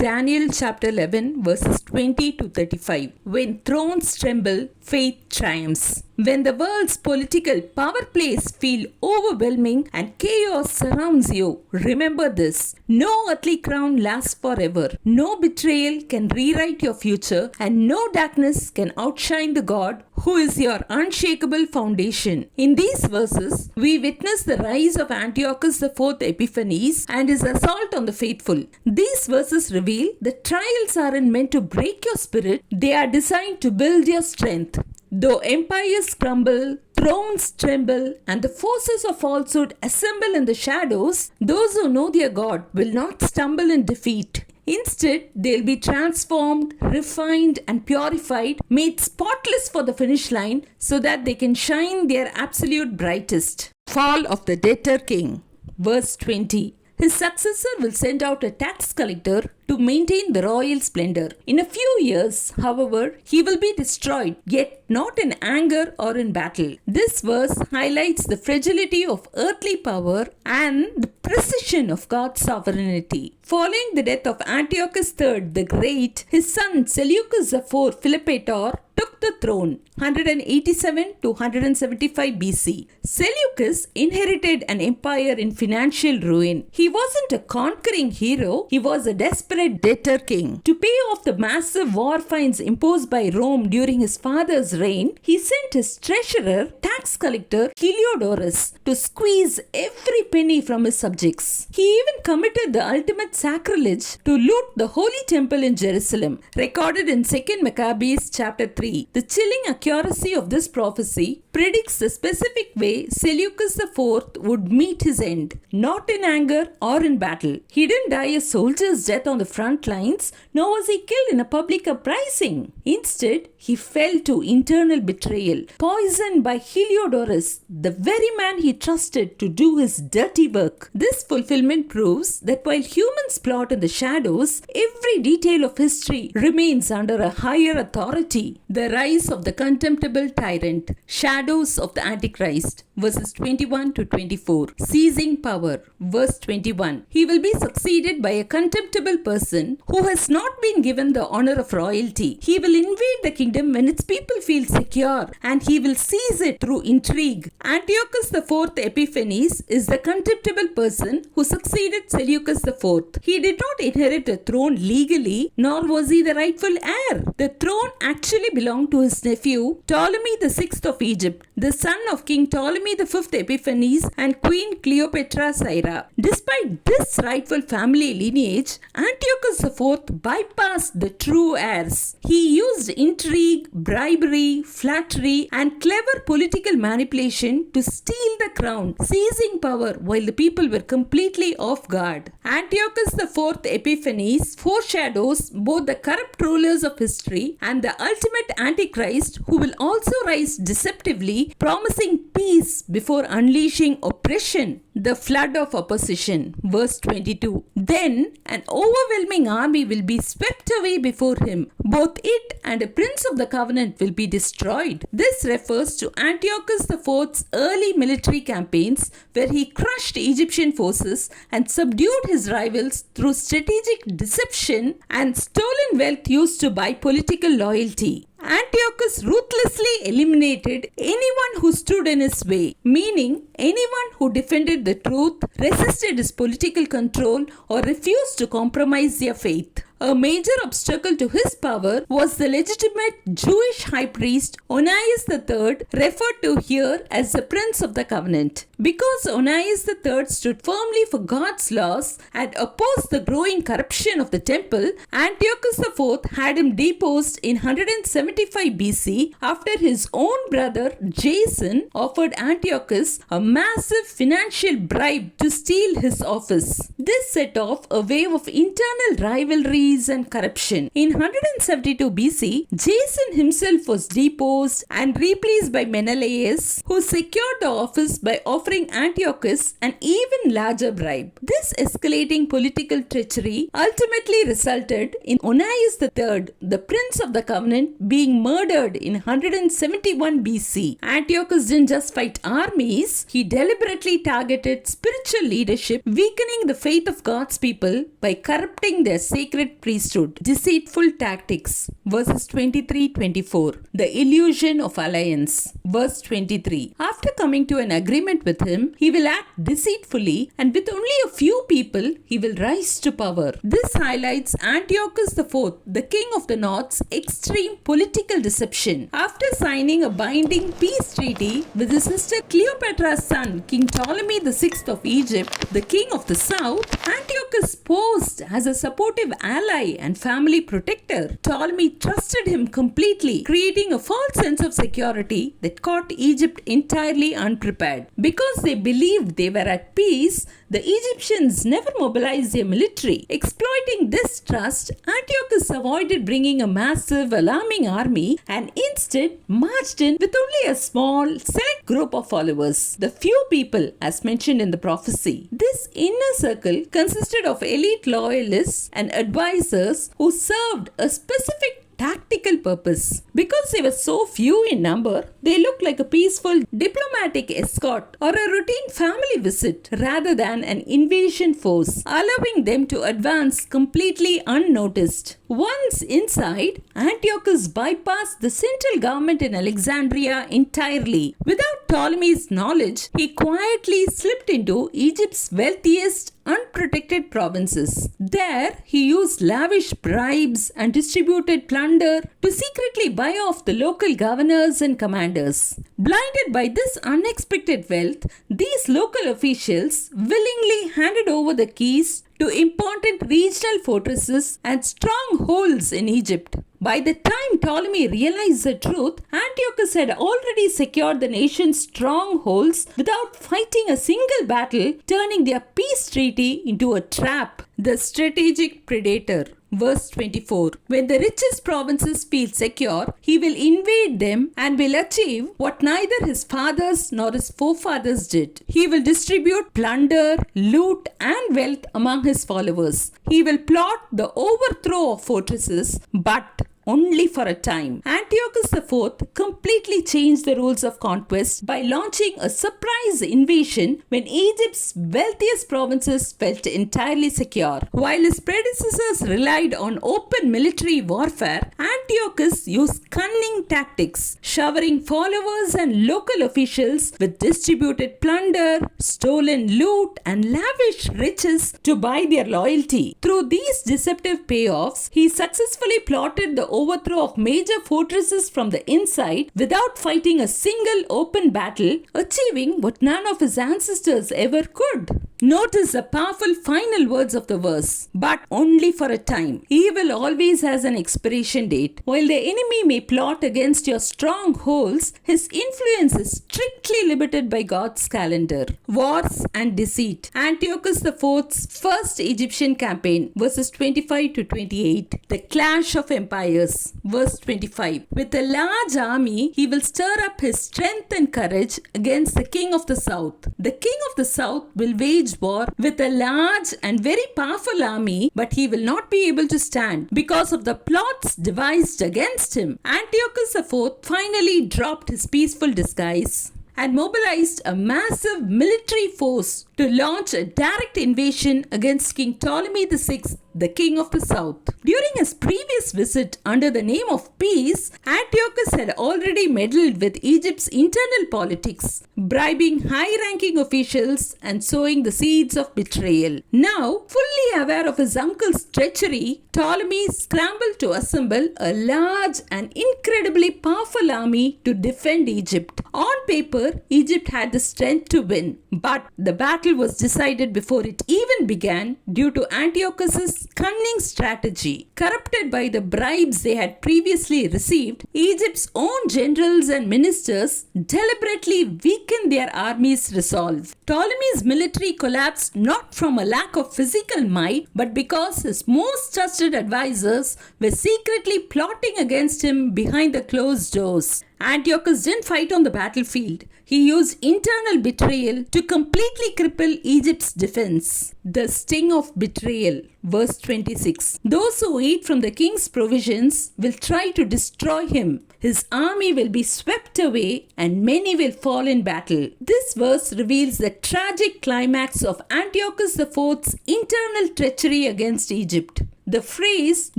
Daniel chapter 11 verses 20 to 35. When thrones tremble, faith triumphs. When the world's political power plays feel overwhelming and chaos surrounds you, remember this. No earthly crown lasts forever. No betrayal can rewrite your future, and no darkness can outshine the God who is your unshakable foundation. In these verses, we witness the rise of Antiochus IV Epiphanes and his assault on the faithful. These verses reveal that trials aren't meant to break your spirit, they are designed to build your strength. Though empires crumble, thrones tremble, and the forces of falsehood assemble in the shadows, those who know their God will not stumble in defeat. Instead, they'll be transformed, refined, and purified, made spotless for the finish line so that they can shine their absolute brightest. Fall of the debtor king. Verse 20. His successor will send out a tax collector to maintain the royal splendor. In a few years, however, he will be destroyed, yet not in anger or in battle. This verse highlights the fragility of earthly power and the precision of God's sovereignty. Following the death of Antiochus III the Great, his son Seleucus IV Epiphanes took the throne 187 to 175 BC. Seleucus inherited an empire in financial ruin. He wasn't a conquering hero, he was a desperate debtor king. To pay off the massive war fines imposed by Rome during his father's reign, he sent his treasurer, tax collector Heliodorus, to squeeze every penny from his subjects. He even committed the ultimate sacrilege to loot the Holy Temple in Jerusalem, recorded in 2 Maccabees chapter 3. The chilling accuracy of this prophecy predicts the specific way Seleucus IV would meet his end, not in anger or in battle. He didn't die a soldier's death on the front lines, nor was he killed in a public uprising. Instead, he fell to internal betrayal, poisoned by Heliodorus, the very man he trusted to do his dirty work. This fulfillment proves that while humans plot in the shadows, every detail of history remains under a higher authority. The rise of the contemptible tyrant. Shadows of the Antichrist. Verses 21 to 24. Seizing power. Verse 21. He will be succeeded by a contemptible person who has not been given the honor of royalty. He will invade the kingdom when its people feel secure, and he will seize it through intrigue. Antiochus IV Epiphanes is the contemptible person who succeeded Seleucus IV. He did not inherit a throne legally, nor was he the rightful heir. The throne actually belonged to his nephew Ptolemy VI of Egypt, the son of King Ptolemy V Epiphanes and Queen Cleopatra Syra. Despite this rightful family lineage, Antiochus IV bypassed the true heirs. He used intrigue, bribery, flattery, and clever political manipulation to steal the crown, seizing power while the people were completely off guard. Antiochus IV Epiphanes foreshadows both the corrupt rulers of history and the ultimate Antichrist, who will also rise deceptively, promising peace before unleashing oppression. The flood of opposition. Verse 22. Then an overwhelming army will be swept away before him. Both it and a prince of the covenant will be destroyed. This refers to Antiochus IV's early military campaigns, where he crushed Egyptian forces and subdued his rivals through strategic deception and stolen wealth used to buy political loyalty. Antiochus ruthlessly eliminated anyone who stood in his way, meaning anyone who defended the truth, resisted his political control, or refused to compromise their faith. A major obstacle to his power was the legitimate Jewish high priest Onias III, referred to here as the Prince of the Covenant. Because Onias III stood firmly for God's laws and opposed the growing corruption of the temple, Antiochus IV had him deposed in 175 BC after his own brother Jason offered Antiochus a massive financial bribe to steal his office. This set off a wave of internal rivalry and corruption. In 172 BC, Jason himself was deposed and replaced by Menelaus, who secured the office by offering Antiochus an even larger bribe. This escalating political treachery ultimately resulted in Onias III, the Prince of the Covenant, being murdered in 171 BC. Antiochus didn't just fight armies, he deliberately targeted spiritual leadership, weakening the faith of God's people by corrupting their sacred priesthood, deceitful tactics, verses 23-24, the illusion of alliance, verse 23. After coming to an agreement with him, he will act deceitfully, and with only a few people, he will rise to power. This highlights Antiochus IV, the king of the North's extreme political deception. After signing a binding peace treaty with his sister Cleopatra's son, King Ptolemy VI of Egypt, the king of the South, Antiochus posed as a supportive ally and family protector. Ptolemy trusted him completely, creating a false sense of security that caught Egypt entirely unprepared. Because they believed they were at peace, the Egyptians never mobilized their military. Exploiting this trust, Antiochus avoided bringing a massive, alarming army and instead marched in with only a small, select group of followers, the few people as mentioned in the prophecy. This inner circle consisted of elite loyalists and advisors who served a specific tactical purpose. Because they were so few in number, they looked like a peaceful diplomatic escort or a routine family visit rather than an invasion force, allowing them to advance completely unnoticed. Once inside, Antiochus bypassed the central government in Alexandria entirely. Without Ptolemy's knowledge, he quietly slipped into Egypt's wealthiest unprotected provinces. There, he used lavish bribes and distributed plunder to secretly buy off the local governors and commanders. Blinded by this unexpected wealth, these local officials willingly handed over the keys to important regional fortresses and strongholds in Egypt. By the time Ptolemy realized the truth, Antiochus had already secured the nation's strongholds without fighting a single battle, turning their peace treaty into a trap. The strategic predator. Verse 24. When the richest provinces feel secure, he will invade them and will achieve what neither his fathers nor his forefathers did. He will distribute plunder, loot, and wealth among his followers. He will plot the overthrow of fortresses, but only for a time. Antiochus IV completely changed the rules of conquest by launching a surprise invasion when Egypt's wealthiest provinces felt entirely secure. While his predecessors relied on open military warfare, Antiochus used cunning tactics, showering followers and local officials with distributed plunder, stolen loot, and lavish riches to buy their loyalty. Through these deceptive payoffs, he successfully plotted the overthrow of major fortresses from the inside without fighting a single open battle, achieving what none of his ancestors ever could. Notice the powerful final words of the verse, but only for a time. Evil always has an expiration date. While the enemy may plot against your strongholds, his influence is strictly limited by God's calendar. Wars and deceit. Antiochus IV's first Egyptian campaign, verses 25 to 28. The clash of empires, verse 25. With a large army, he will stir up his strength and courage against the king of the south. The king of the south will wage war with a large and very powerful army, but he will not be able to stand because of the plots devised against him. Antiochus IV finally dropped his peaceful disguise and mobilized a massive military force to launch a direct invasion against King Ptolemy VI, the king of the south. During his previous visit under the name of peace, Antiochus had already meddled with Egypt's internal politics, bribing high-ranking officials and sowing the seeds of betrayal. Now, fully aware of his uncle's treachery, Ptolemy scrambled to assemble a large and incredibly powerful army to defend Egypt. On paper, Egypt had the strength to win, but the battle was decided before it even began due to Antiochus's cunning strategy. Corrupted by the bribes they had previously received, Egypt's own generals and ministers deliberately weakened their army's resolve. Ptolemy's military collapsed not from a lack of physical might, but because his most trusted advisors were secretly plotting against him behind the closed doors. Antiochus didn't fight on the battlefield. He used internal betrayal to completely cripple Egypt's defense. The sting of betrayal. Verse 26. Those who eat from the king's provisions will try to destroy him. His army will be swept away and many will fall in battle. This verse reveals the tragic climax of Antiochus IV's internal treachery against Egypt. The phrase,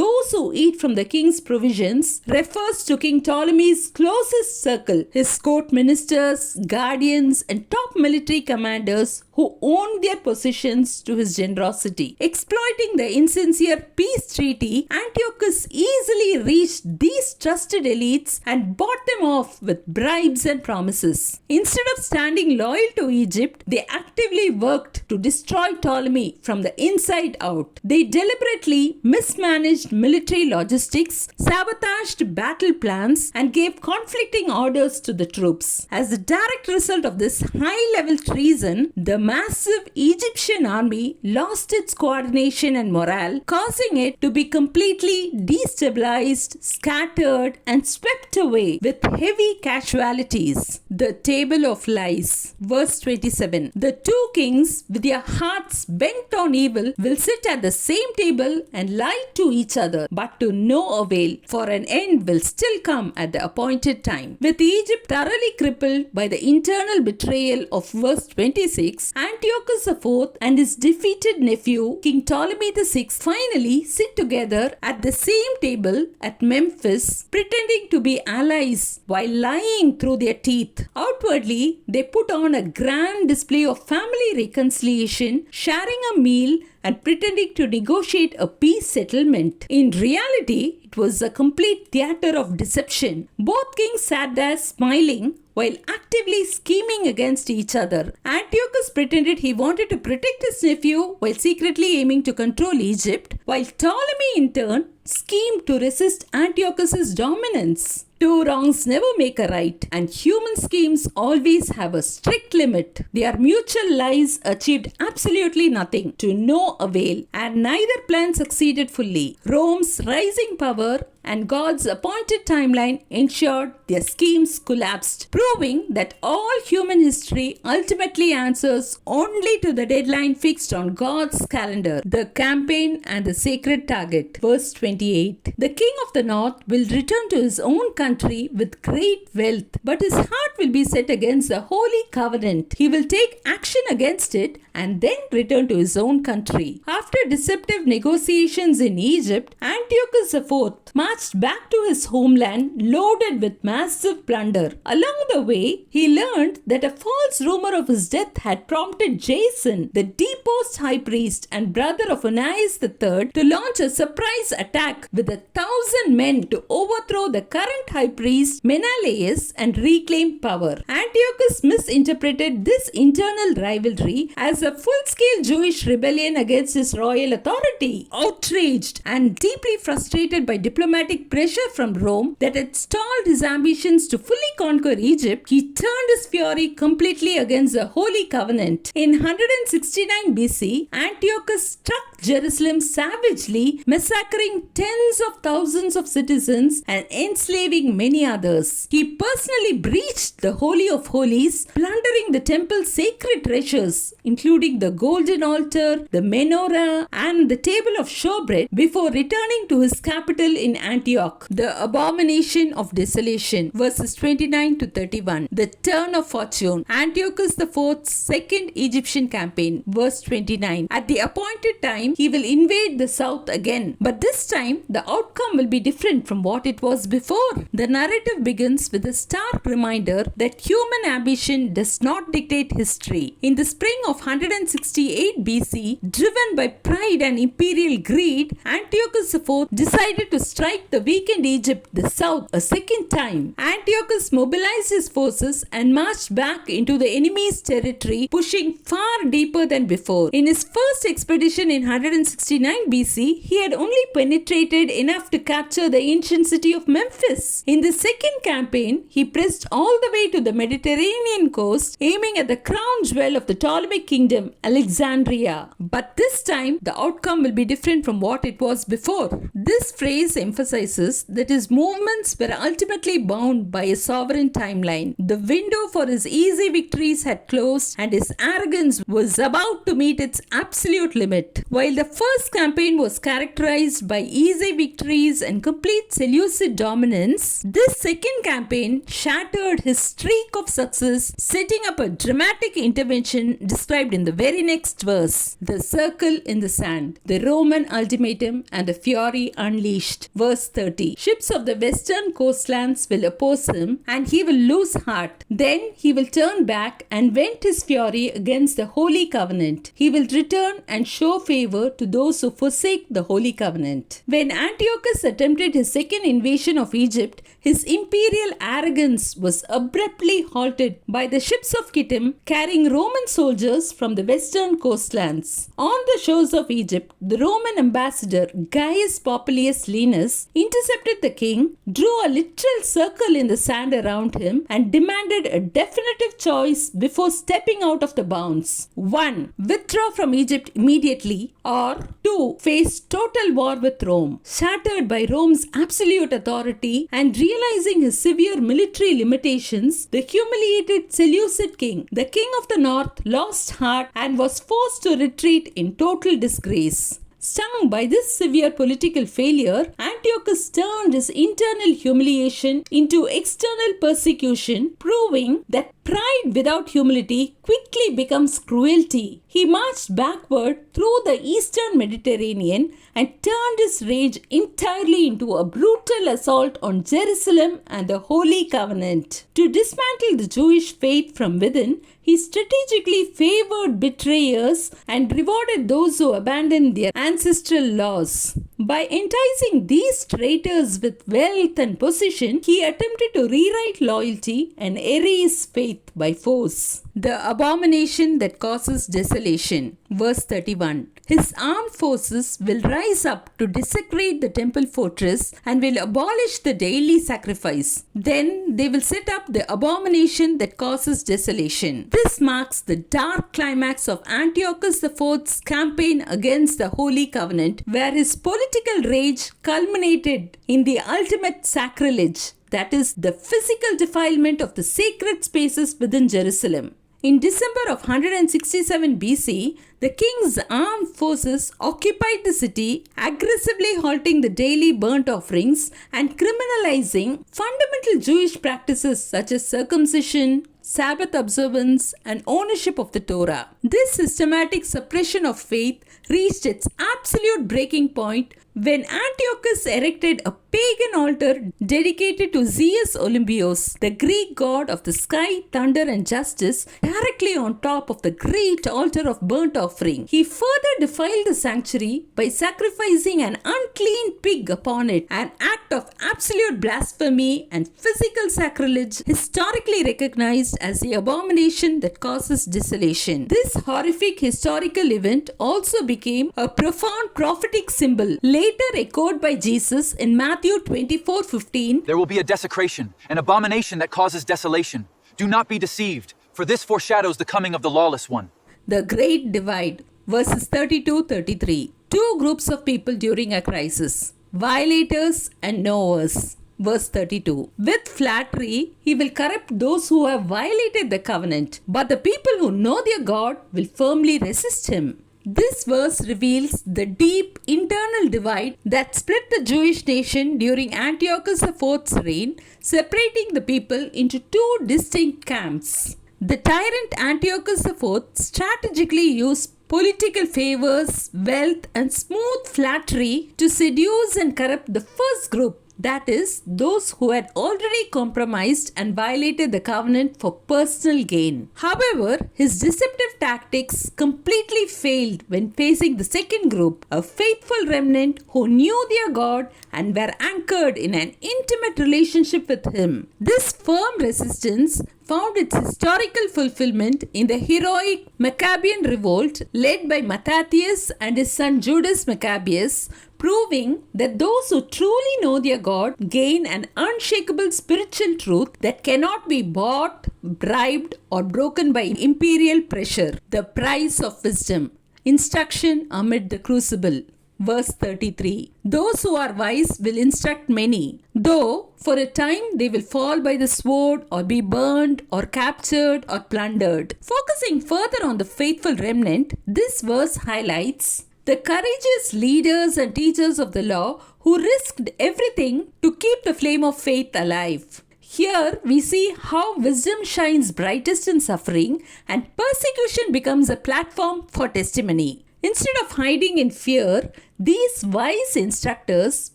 "those who eat from the king's provisions," refers to King Ptolemy's closest circle, his court ministers, guardians, and top military commanders who owned their positions to his generosity. Exploiting the insincere peace treaty, Antiochus easily reached these trusted elites and bought them off with bribes and promises. Instead of standing loyal to Egypt, they actively worked to destroy Ptolemy from the inside out. They deliberately mismanaged military logistics, sabotaged battle plans, and gave conflicting orders to the troops. As a direct result of this high-level treason, the massive Egyptian army lost its coordination and morale, causing it to be completely destabilized, scattered, and swept away with heavy casualties. The Table of Lies. Verse 27. The two kings, with their hearts bent on evil, will sit at the same table and lie to each other, but to no avail, for an end will still come at the appointed time. With Egypt thoroughly crippled by the internal betrayal of verse 26, Antiochus IV and his defeated nephew, King Ptolemy VI, finally sit together at the same table at Memphis, pretending to be allies while lying through their teeth. Outwardly, they put on a grand display of family reconciliation, sharing a meal and pretending to negotiate a peace settlement. In reality, it was a complete theater of deception. Both kings sat there smiling while actively scheming against each other. Antiochus pretended he wanted to protect his nephew while secretly aiming to control Egypt, while Ptolemy in turn schemed to resist Antiochus's dominance. Two wrongs never make a right, and human schemes always have a strict limit. Their mutual lies achieved absolutely nothing, to no avail, and neither plan succeeded fully. Rome's rising power and God's appointed timeline ensured their schemes collapsed, proving that all human history ultimately answers only to the deadline fixed on God's calendar. The campaign and the sacred target. Verse 28. The king of the north will return to his own country with great wealth, but his heart will be set against the holy covenant. He will take action against it and then return to his own country. After deceptive negotiations in Egypt, Antiochus IV marched back to his homeland loaded with massive plunder. Along the way, he learned that a false rumor of his death had prompted Jason, the deposed high priest and brother of Onias III, to launch a surprise attack with 1,000 men to overthrow the current high priest Menelaus and reclaim power. Antiochus misinterpreted this internal rivalry as a full-scale Jewish rebellion against his royal authority. Outraged and deeply frustrated by diplomatic pressure from Rome that had stalled his ambitions to fully conquer Egypt, he turned his fury completely against the Holy Covenant. In 169 BC, Antiochus struck Jerusalem savagely, massacring tens of thousands of citizens and enslaving many others. He personally breached the Holy of Holies, plundering the temple's sacred treasures, including the golden altar, the menorah, and the table of showbread, before returning to his capital in Antioch. The abomination of desolation. Verses 29 to 31. The turn of fortune. Antiochus IV's second Egyptian campaign. Verse 29. At the appointed time, he will invade the south again. But this time, the outcome will be different from what it was before. The narrative begins with a stark reminder that human ambition does not dictate history. In the spring of 168 BC, driven by pride and imperial greed, Antiochus IV decided to strike the weakened Egypt, the south, a second time. Antiochus mobilized his forces and marched back into the enemy's territory, pushing far deeper than before. In his first expedition in 169 BC, he had only penetrated enough to capture the ancient city of Memphis. In the second campaign, he pressed all the way to the Mediterranean coast, aiming at the crown jewel of the Ptolemaic kingdom, Alexandria. But this time, the outcome will be different from what it was before. This phrase emphasizes that his movements were ultimately bound by a sovereign timeline. The window for his easy victories had closed, and his arrogance was about to meet its absolute limit. While the first campaign was characterized by easy victories and complete Seleucid dominance, years. This second campaign shattered his streak of success, setting up a dramatic intervention described in the very next verse. The circle in the sand, the Roman ultimatum, and the fury unleashed. Verse 30. Ships of the western coastlands will oppose him, and he will lose heart. Then he will turn back and vent his fury against the Holy Covenant. He will return and show favor to those who forsake the Holy Covenant. When Antiochus attempted his second invasion of Egypt, his imperial arrogance was abruptly halted by the ships of Kittim carrying Roman soldiers from the western coastlands. On the shores of Egypt, the Roman ambassador Gaius Popilius Linus intercepted the king, drew a literal circle in the sand around him, and demanded a definitive choice before stepping out of the bounds. 1. Withdraw from Egypt immediately, or 2. Face total war with Rome. Shattered by Rome's absolute authority and realizing his severe military limitations, the humiliated Seleucid king, the king of the north, lost heart and was forced to retreat in total disgrace. Stung by this severe political failure, Antiochus turned his internal humiliation into external persecution, proving that pride without humility quickly becomes cruelty. He marched backward through the eastern Mediterranean and turned his rage entirely into a brutal assault on Jerusalem and the Holy Covenant. To dismantle the Jewish faith from within, he strategically favored betrayers and rewarded those who abandoned their ancestral laws. By enticing these traitors with wealth and position, he attempted to rewrite loyalty and erase faith by force. The abomination that causes desolation. Verse 31. His armed forces will rise up to desecrate the temple fortress and will abolish the daily sacrifice. Then they will set up the abomination that causes desolation. This marks the dark climax of Antiochus IV's campaign against the Holy Covenant, where his political rage culminated in the ultimate sacrilege, that is, the physical defilement of the sacred spaces within Jerusalem. In December of 167 BC, the king's armed forces occupied the city, aggressively halting the daily burnt offerings and criminalizing fundamental Jewish practices such as circumcision, Sabbath observance, and ownership of the Torah. This systematic suppression of faith reached its absolute breaking point when Antiochus erected a pagan altar dedicated to Zeus Olympios, the Greek god of the sky, thunder, and justice, directly on top of the great altar of burnt offering. He further defiled the sanctuary by sacrificing an unclean pig upon it, an act of absolute blasphemy and physical sacrilege historically recognized as the abomination that causes desolation. This horrific historical event also became a profound prophetic symbol, later echoed by Jesus in Matthew 24:15. There will be a desecration, an abomination that causes desolation. Do not be deceived, for this foreshadows the coming of the lawless one. The Great Divide, verses 32-33. Two groups of people during a crisis, violators and knowers. Verse 32. With flattery, he will corrupt those who have violated the covenant, but the people who know their God will firmly resist him. This verse reveals the deep internal divide that split the Jewish nation during Antiochus IV's reign, separating the people into two distinct camps. The tyrant Antiochus IV strategically used political favors, wealth, and smooth flattery to seduce and corrupt the first group, that is, those who had already compromised and violated the covenant for personal gain. However, his deceptive tactics completely failed when facing the second group, a faithful remnant who knew their God and were anchored in an intimate relationship with him. This firm resistance found its historical fulfillment in the heroic Maccabean revolt led by Mattathias and his son Judas Maccabeus, proving that those who truly know their God gain an unshakable spiritual truth that cannot be bought, bribed, or broken by imperial pressure. The price of wisdom. Instruction amid the crucible. Verse 33. Those who are wise will instruct many, though for a time they will fall by the sword or be burned or captured or plundered. Focusing further on the faithful remnant, this verse highlights the courageous leaders and teachers of the law who risked everything to keep the flame of faith alive. Here we see how wisdom shines brightest in suffering and persecution becomes a platform for testimony. Instead of hiding in fear, these wise instructors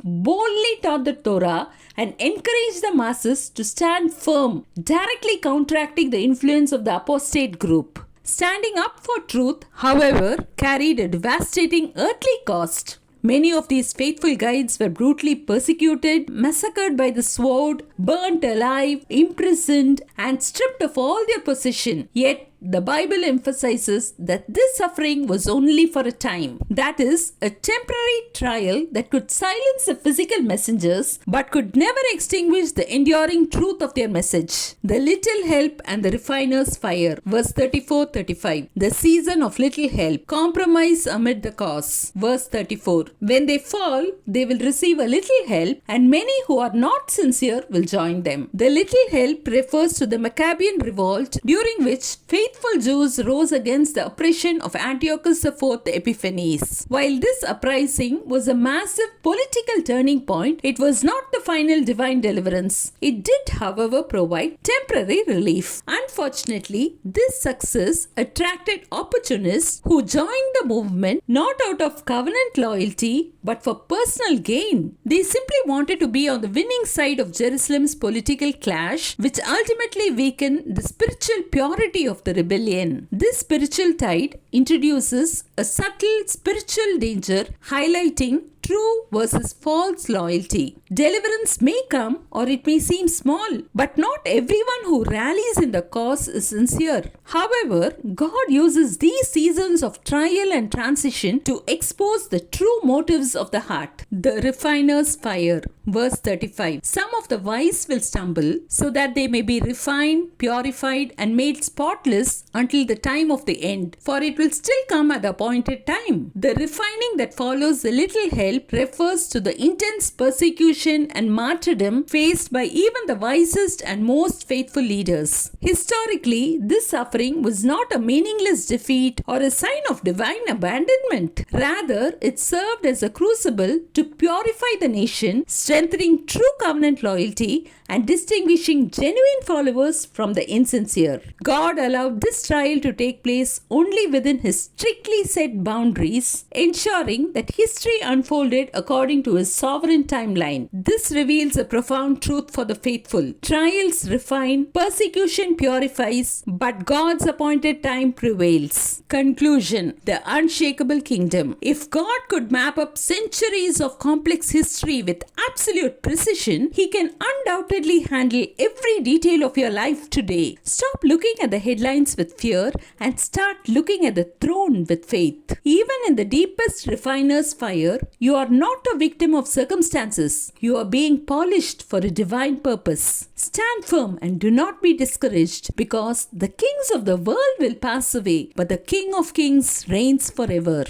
boldly taught the Torah and encouraged the masses to stand firm, directly counteracting the influence of the apostate group. Standing up for truth, however, carried a devastating earthly cost. Many of these faithful guides were brutally persecuted, massacred by the sword, burnt alive, imprisoned, and stripped of all their possession. Yet, the Bible emphasizes that this suffering was only for a time. That is, a temporary trial that could silence the physical messengers but could never extinguish the enduring truth of their message. The little help and the refiner's fire. Verse 34-35. The season of little help. Compromise amid the cause. Verse 34. When they fall, they will receive a little help, and many who are not sincere will join them. The little help refers to the Maccabean revolt, during which faithful Jews rose against the oppression of Antiochus IV Epiphanes. While this uprising was a massive political turning point, it was not the final divine deliverance. It did, however, provide temporary relief. Unfortunately, this success attracted opportunists who joined the movement not out of covenant loyalty but for personal gain. They simply wanted to be on the winning side of Jerusalem's political clash, which ultimately weakened the spiritual purity of the rebellion. This spiritual tide introduces a subtle spiritual danger, highlighting true versus false loyalty. Deliverance may come or it may seem small, but not everyone who rallies in the cause is sincere. However, God uses these seasons of trial and transition to expose the true motives of the heart. The refiner's fire. Verse 35. Some of the wise will stumble so that they may be refined, purified, and made spotless until the time of the end, for it will still come at the appointed time. The refining that follows the little help refers to the intense persecution and martyrdom faced by even the wisest and most faithful leaders. Historically, this suffering was not a meaningless defeat or a sign of divine abandonment. Rather, it served as a crucible to purify the nation, strengthening true covenant loyalty and distinguishing genuine followers from the insincere. God allowed this trial to take place only within His strictly set boundaries, ensuring that history unfolded according to His sovereign timeline. This reveals a profound truth for the faithful. Trials refine, persecution purifies, but God's appointed time prevails. Conclusion: the unshakable kingdom. If God could map up centuries of complex history with absolute precision, He can undoubtedly handle every detail of your life today. Stop looking at the headlines with fear and start looking at the throne with faith. Even in the deepest refiner's fire, you are not a victim of circumstances. You are being polished for a divine purpose. Stand firm and do not be discouraged, because the kings of the world will pass away, but the King of Kings reigns forever.